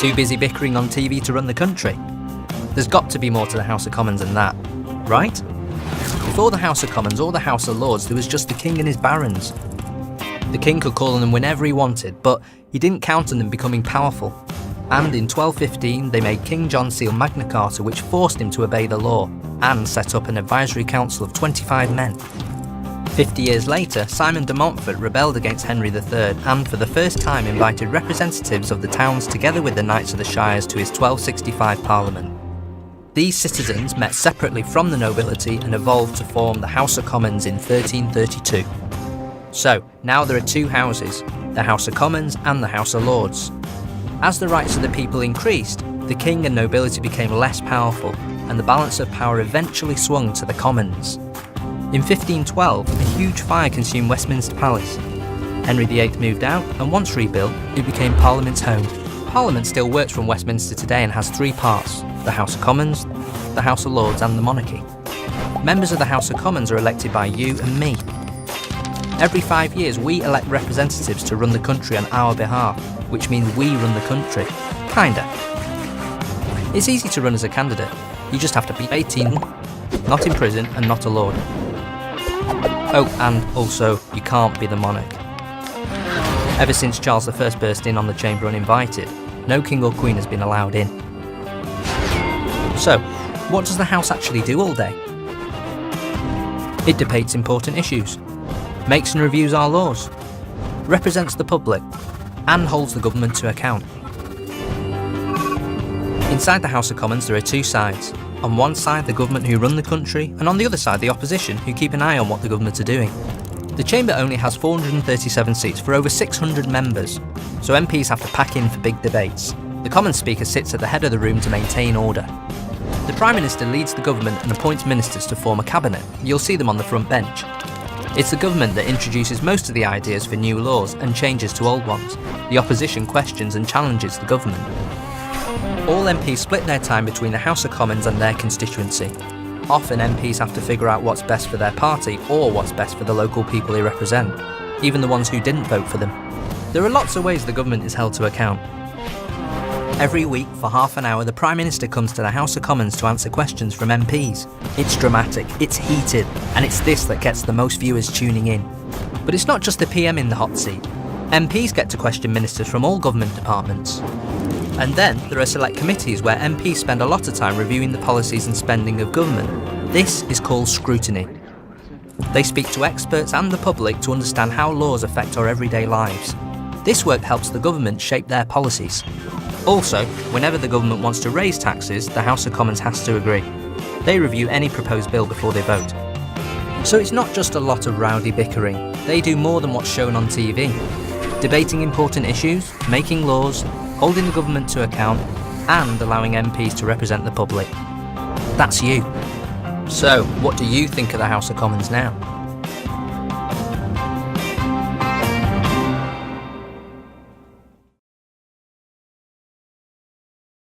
Too busy bickering on TV to run the country? There's got to be more to the House of Commons than that, right? Before the House of Commons or the House of Lords, there was just the king and his barons. The king could call on them whenever he wanted, but he didn't count on them becoming powerful. And in 1215, they made King John seal Magna Carta, which forced him to obey the law, and set up an advisory council of 25 men. 50 years later, Simon de Montfort rebelled against Henry III and for the first time invited representatives of the towns together with the Knights of the Shires to his 1265 Parliament. These citizens met separately from the nobility and evolved to form the House of Commons in 1332. So, now there are two houses, the House of Commons and the House of Lords. As the rights of the people increased, the king and nobility became less powerful, and the balance of power eventually swung to the Commons. In 1512, a huge fire consumed Westminster Palace. Henry VIII moved out, and once rebuilt, it became Parliament's home. Parliament still works from Westminster today and has three parts: the House of Commons, the House of Lords and the monarchy. Members of the House of Commons are elected by you and me. Every 5 years we elect representatives to run the country on our behalf, which means we run the country. Kinda. It's easy to run as a candidate. You just have to be 18, not in prison and not a lord. Oh, and also, you can't be the monarch. Ever since Charles I burst in on the chamber uninvited, no king or queen has been allowed in. So, what does the House actually do all day? It debates important issues, makes and reviews our laws, represents the public, and holds the government to account. Inside the House of Commons there are two sides. On one side the government who run the country, and on the other side the opposition who keep an eye on what the government are doing. The chamber only has 437 seats for over 600 members, so MPs have to pack in for big debates. The Commons Speaker sits at the head of the room to maintain order. The Prime Minister leads the government and appoints ministers to form a cabinet. You'll see them on the front bench. It's the government that introduces most of the ideas for new laws and changes to old ones. The opposition questions and challenges the government. All MPs split their time between the House of Commons and their constituency. Often MPs have to figure out what's best for their party or what's best for the local people they represent, even the ones who didn't vote for them. There are lots of ways the government is held to account. Every week, for half an hour, the Prime Minister comes to the House of Commons to answer questions from MPs. It's dramatic, it's heated, and it's this that gets the most viewers tuning in. But it's not just the PM in the hot seat. MPs get to question ministers from all government departments. And then there are select committees where MPs spend a lot of time reviewing the policies and spending of government. This is called scrutiny. They speak to experts and the public to understand how laws affect our everyday lives. This work helps the government shape their policies. Also, whenever the government wants to raise taxes, the House of Commons has to agree. They review any proposed bill before they vote. So it's not just a lot of rowdy bickering. They do more than what's shown on TV. Debating important issues, making laws, holding the government to account, and allowing MPs to represent the public. That's you. So, what do you think of the House of Commons now?